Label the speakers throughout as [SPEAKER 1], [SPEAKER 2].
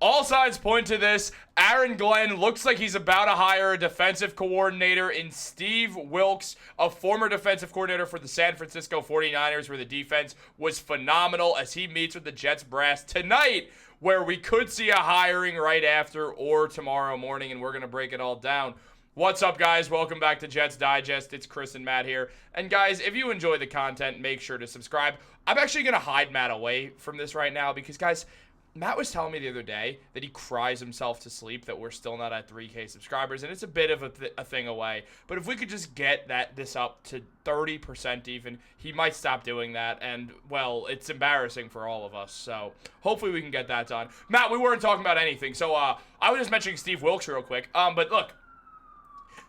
[SPEAKER 1] all signs point to this. Aaron Glenn looks like he's about to hire a defensive coordinator in Steve Wilks, a former defensive coordinator for the San Francisco 49ers, where the defense was phenomenal, as he meets with the Jets brass tonight, where we could see a hiring right after or tomorrow morning, and we're going to break it all down. What's up, guys? Welcome back to Jets Digest. It's Chris and Matt here. And guys, if you enjoy the content, make sure to subscribe. I'm actually going to hide Matt away from this right now because, guys, Matt was telling me the other day that he cries himself to sleep that we're still not at 3K subscribers, and it's a bit of a thing away. But if we could just get this up to 30% even, he might stop doing that, and, well, it's embarrassing for all of us. So hopefully we can get that done. Matt, we weren't talking about anything, so I was just mentioning Steve Wilks real quick. But look,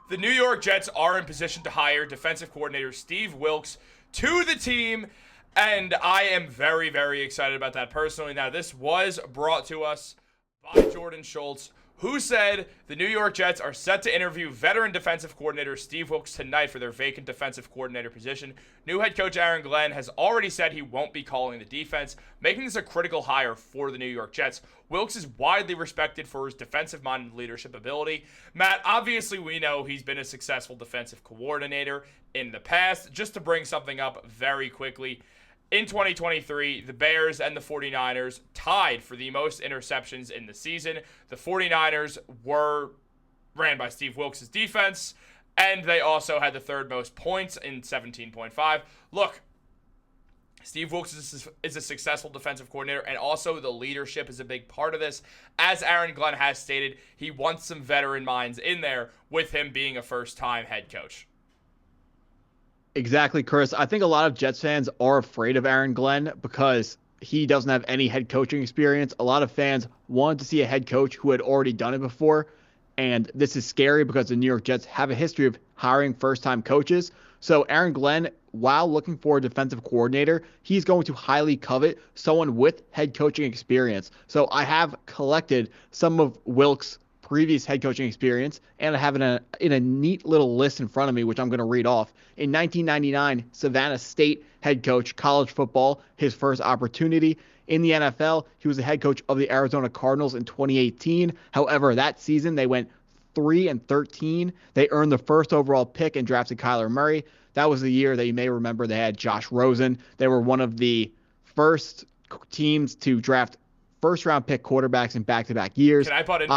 [SPEAKER 1] the New York Jets are in position to hire defensive coordinator Steve Wilks to the team, and I am very, very excited about that personally. Now, this was brought to us by Jordan Schultz, who said the New York Jets are set to interview veteran defensive coordinator Steve Wilks tonight for their vacant defensive coordinator position. New head coach Aaron Glenn has already said he won't be calling the defense, making this a critical hire for the New York Jets. Wilks is widely respected for his defensive-minded leadership ability. Matt, obviously we know he's been a successful defensive coordinator in the past. Just to bring something up very quickly, in 2023, the Bears and the 49ers tied for the most interceptions in the season. The 49ers were ran by Steve Wilks' defense, and they also had the third most points in 17.5. Look, Steve Wilks is a successful defensive coordinator, and also the leadership is a big part of this. As Aaron Glenn has stated, he wants some veteran minds in there with him being a first-time head coach.
[SPEAKER 2] Exactly, Chris. I think a lot of Jets fans are afraid of Aaron Glenn because he doesn't have any head coaching experience. A lot of fans wanted to see a head coach who had already done it before, and this is scary because the New York Jets have a history of hiring first-time coaches. So Aaron Glenn, while looking for a defensive coordinator, he's going to highly covet someone with head coaching experience. So I have collected some of Wilks' previous head coaching experience, and I have it in a neat little list in front of me, which I'm going to read off. In 1999, Savannah State head coach, college football, his first opportunity. In the NFL, he was the head coach of the Arizona Cardinals in 2018. However, that season they went 3-13. They earned the first overall pick and drafted Kyler Murray. That was the year that you may remember they had Josh Rosen. They were one of the first teams to draft first-round pick quarterbacks in back-to-back years.
[SPEAKER 1] Can I butt in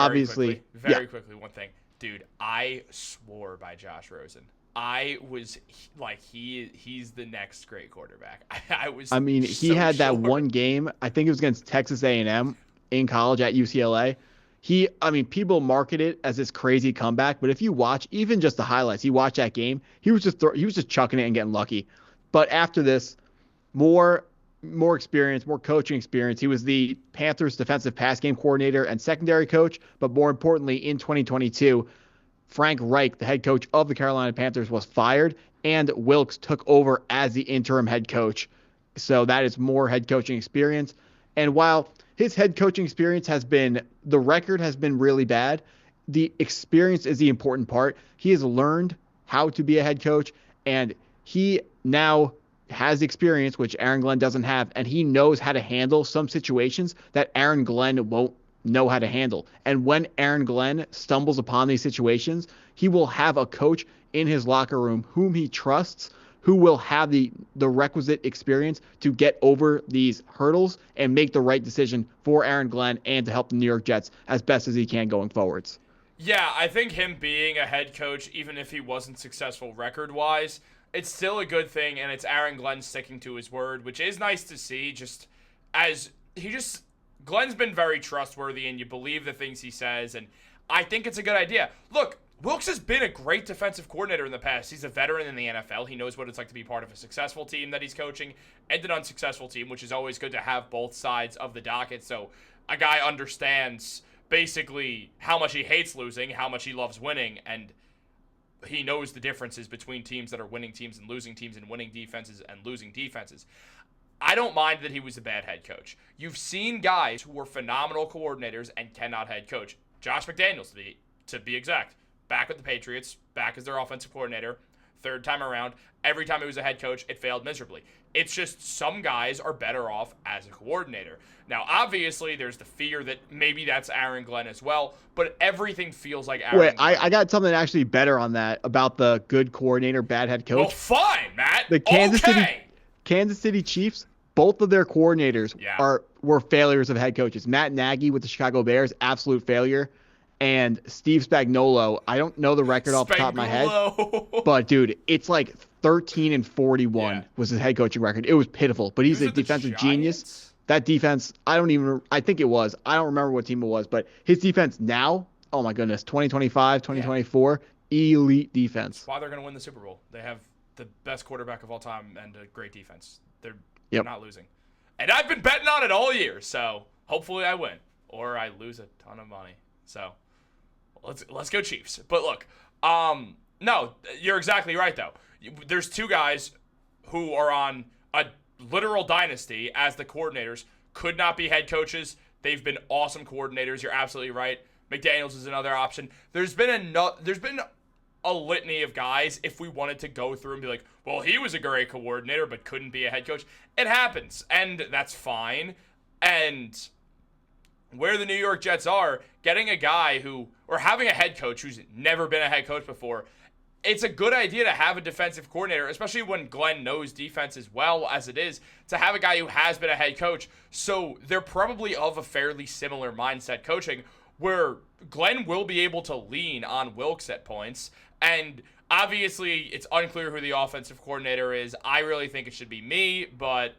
[SPEAKER 1] very quickly, one thing? Dude, I swore by Josh Rosen. I was like, he's the next great quarterback.
[SPEAKER 2] He had that one game, I think it was against Texas A&M in college at UCLA. People market it as this crazy comeback, but if you watch even just the highlights, you watch that game, he was just chucking it and getting lucky. But after this, more experience, more coaching experience. He was the Panthers defensive pass game coordinator and secondary coach, but more importantly, in 2022, Frank Reich, the head coach of the Carolina Panthers, was fired, and Wilks took over as the interim head coach. So that is more head coaching experience. And while his head coaching experience the record has been really bad, the experience is the important part. He has learned how to be a head coach, and he now has experience, which Aaron Glenn doesn't have, and he knows how to handle some situations that Aaron Glenn won't know how to handle. And when Aaron Glenn stumbles upon these situations, he will have a coach in his locker room whom he trusts, who will have the requisite experience to get over these hurdles and make the right decision for Aaron Glenn and to help the New York Jets as best as he can going forwards.
[SPEAKER 1] Yeah, I think him being a head coach, even if he wasn't successful record-wise, it's still a good thing, and it's Aaron Glenn sticking to his word, which is nice to see, Glenn's been very trustworthy, and you believe the things he says, and I think it's a good idea. Look, Wilks has been a great defensive coordinator in the past. He's a veteran in the NFL. He knows what it's like to be part of a successful team that he's coaching and an unsuccessful team, which is always good to have both sides of the docket, so a guy understands basically how much he hates losing, how much he loves winning, and he knows the differences between teams that are winning teams and losing teams and winning defenses and losing defenses. I don't mind that he was a bad head coach. You've seen guys who were phenomenal coordinators and cannot head coach. Josh McDaniels, to be exact, back with the Patriots, back as their offensive coordinator, third time around. Every time he was a head coach, it failed miserably. It's just some guys are better off as a coordinator. Now, obviously, there's the fear that maybe that's Aaron Glenn as well, but everything feels like Aaron Glenn.
[SPEAKER 2] I got something actually better on that about the good coordinator, bad head coach.
[SPEAKER 1] Well, fine, Matt.
[SPEAKER 2] The Kansas City Chiefs, both of their coordinators were failures of head coaches. Matt Nagy with the Chicago Bears, absolute failure. And Steve Spagnuolo, I don't know the record off the top of my head, but dude, it's like 13-41 was his head coaching record. It was pitiful, but he's a defensive genius. That defense, I don't remember what team it was, but his defense now, oh my goodness, 2025, 2024, elite defense.
[SPEAKER 1] That's why they're going to win the Super Bowl. They have the best quarterback of all time and a great defense. They're not losing. And I've been betting on it all year, so hopefully I win or I lose a ton of money. So let's go Chiefs. But look, no, you're exactly right though. There's two guys who are on a literal dynasty as the coordinators, could not be head coaches. They've been awesome coordinators. You're absolutely right. McDaniels is another option. There's been a litany of guys, if we wanted to go through and be like, well, he was a great coordinator but couldn't be a head coach. It happens, and that's fine. And where the New York Jets are, getting a guy or having a head coach who's never been a head coach before, it's a good idea to have a defensive coordinator, especially when Glenn knows defense as well as it is, to have a guy who has been a head coach. So they're probably of a fairly similar mindset coaching, where Glenn will be able to lean on Wilks at points. And obviously, it's unclear who the offensive coordinator is. I really think it should be me, but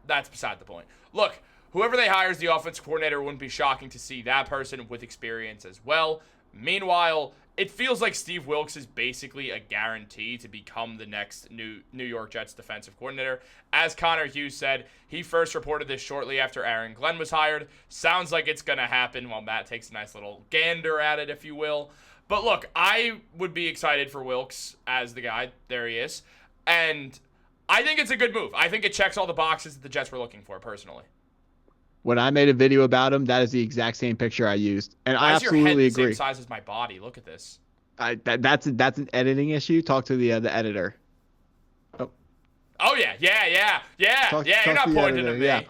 [SPEAKER 1] that's beside the point. Look, whoever they hire as the offensive coordinator, wouldn't be shocking to see that person with experience as well. Meanwhile, it feels like Steve Wilks is basically a guarantee to become the next New York Jets defensive coordinator. As Connor Hughes said, he first reported this shortly after Aaron Glenn was hired. Sounds like it's going to happen while Matt takes a nice little gander at it, if you will. But look, I would be excited for Wilks as the guy. There he is. And I think it's a good move. I think it checks all the boxes that the Jets were looking for, personally.
[SPEAKER 2] When I made a video about him, that is the exact same picture I used, and I absolutely
[SPEAKER 1] agree.
[SPEAKER 2] agree.
[SPEAKER 1] Your head the same size as my body. Look at this.
[SPEAKER 2] That's an editing issue. Talk to the editor.
[SPEAKER 1] Oh yeah. You're not pointing at me. Yeah.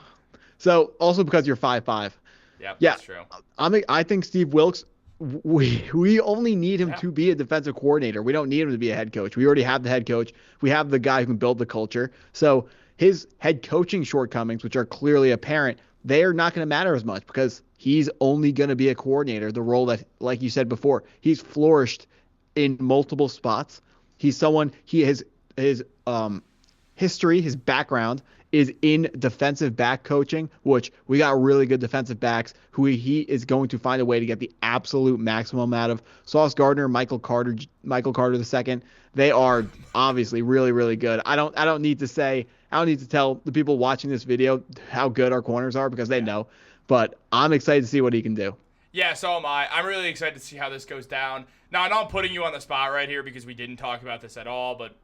[SPEAKER 2] So also because you're 5'5".
[SPEAKER 1] Yeah, that's true.
[SPEAKER 2] I think Steve Wilks. We only need him to be a defensive coordinator. We don't need him to be a head coach. We already have the head coach. We have the guy who can build the culture. So his head coaching shortcomings, which are clearly apparent, they are not going to matter as much because he's only going to be a coordinator, the role that, like you said before, he's flourished in multiple spots. He's someone, his history, his background is in defensive back coaching, which we got really good defensive backs who he is going to find a way to get the absolute maximum out of. Sauce Gardner, Michael Carter II, they are obviously really, really good. I don't need to tell the people watching this video how good our corners are because they know, but I'm excited to see what he can do.
[SPEAKER 1] Yeah, so am I. I'm really excited to see how this goes down. Now, I know I'm putting you on the spot right here because we didn't talk about this at all, but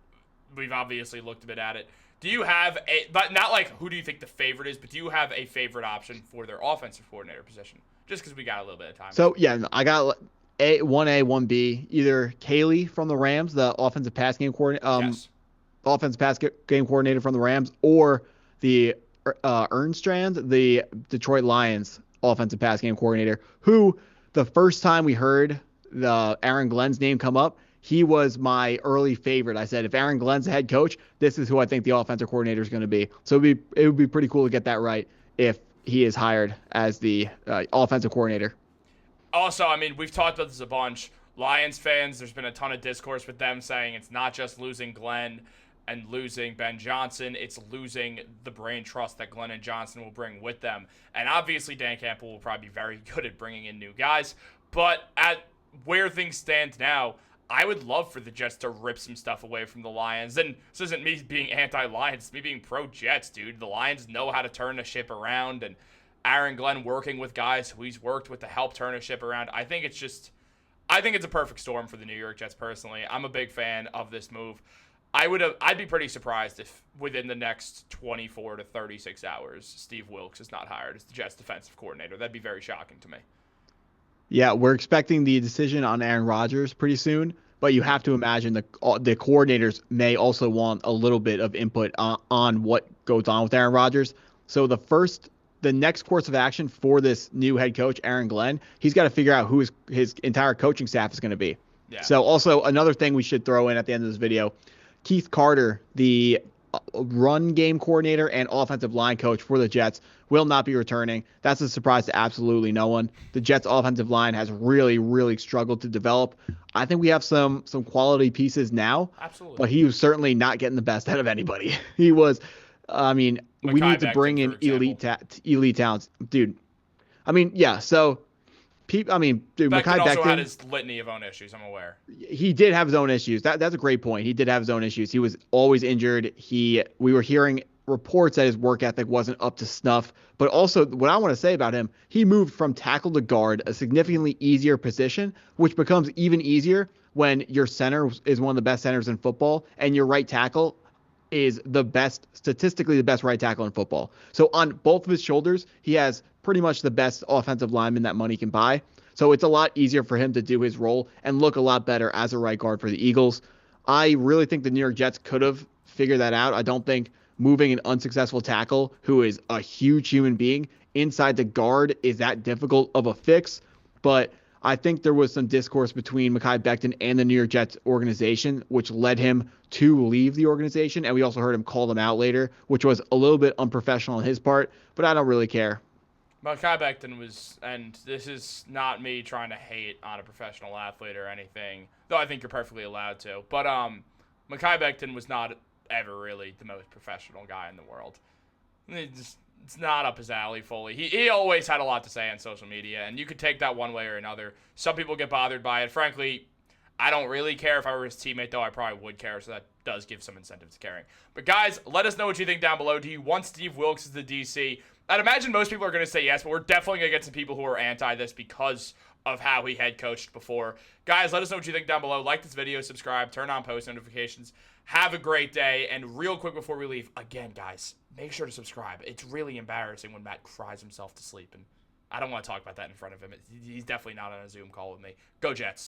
[SPEAKER 1] we've obviously looked a bit at it. Do you have but not like who do you think the favorite is, but do you have a favorite option for their offensive coordinator position? Just because we got a little bit of time.
[SPEAKER 2] So, yeah, I got 1A, 1B, either Kaylee from the Rams, the offensive pass game coordinator, offensive pass game coordinator from the Rams, or the Ernstrand, the Detroit Lions offensive pass game coordinator, who the first time we heard the Aaron Glenn's name come up, he was my early favorite. I said, if Aaron Glenn's the head coach, this is who I think the offensive coordinator is going to be. So it would be pretty cool to get that right if he is hired as the offensive coordinator.
[SPEAKER 1] Also, I mean, we've talked about this a bunch. Lions fans, there's been a ton of discourse with them saying it's not just losing Glenn and losing Ben Johnson, it's losing the brain trust that Glenn and Johnson will bring with them. And obviously, Dan Campbell will probably be very good at bringing in new guys. But at where things stand now, I would love for the Jets to rip some stuff away from the Lions. And this isn't me being anti-Lions. It's me being pro-Jets, dude. The Lions know how to turn the ship around. And Aaron Glenn working with guys who he's worked with to help turn the ship around. I think it's a perfect storm for the New York Jets personally. I'm a big fan of this move. I'd be pretty surprised if within the next 24 to 36 hours, Steve Wilks is not hired as the Jets defensive coordinator. That'd be very shocking to me.
[SPEAKER 2] Yeah, we're expecting the decision on Aaron Rodgers pretty soon, but you have to imagine the coordinators may also want a little bit of input on what goes on with Aaron Rodgers. So the next course of action for this new head coach, Aaron Glenn, he's got to figure out who his entire coaching staff is going to be. Yeah. So also another thing we should throw in at the end of this video, Keith Carter, the run game coordinator and offensive line coach for the Jets, will not be returning. That's a surprise to absolutely no one. The Jets offensive line has really, really struggled to develop. I think we have some quality pieces now.
[SPEAKER 1] Absolutely.
[SPEAKER 2] But he was certainly not getting the best out of anybody. He was, I mean, we need to bring in elite talents. Dude, I mean, yeah, so dude,
[SPEAKER 1] Mekhi also had his litany of own issues, I'm aware.
[SPEAKER 2] He did have his own issues. That's a great point. He did have his own issues. He was always injured. We were hearing reports that his work ethic wasn't up to snuff. But also, what I want to say about him, he moved from tackle to guard, a significantly easier position, which becomes even easier when your center is one of the best centers in football and your right tackle is statistically the best right tackle in football. So on both of his shoulders, he has pretty much the best offensive lineman that money can buy. So it's a lot easier for him to do his role and look a lot better as a right guard for the Eagles. I really think the New York Jets could have figured that out. I don't think moving an unsuccessful tackle who is a huge human being inside the guard is that difficult of a fix. But I think there was some discourse between Mekhi Becton and the New York Jets organization, which led him to leave the organization. And we also heard him call them out later, which was a little bit unprofessional on his part, but I don't really care.
[SPEAKER 1] Mekhi Becton was, and this is not me trying to hate on a professional athlete or anything, though I think you're perfectly allowed to. But Mekhi Becton was not ever really the most professional guy in the world. It's not up his alley fully. He always had a lot to say on social media, and you could take that one way or another. Some people get bothered by it. Frankly, I don't really care. If I were his teammate, though, I probably would care, so that does give some incentive to caring. But, guys, let us know what you think down below. Do you want Steve Wilks as the DC? I'd imagine most people are going to say yes, but we're definitely going to get some people who are anti this because of how he head coached before. Guys, let us know what you think down below. Like this video, subscribe, turn on post notifications. Have a great day. And real quick before we leave, again, guys, make sure to subscribe. It's really embarrassing when Matt cries himself to sleep. And I don't want to talk about that in front of him. He's definitely not on a Zoom call with me. Go Jets.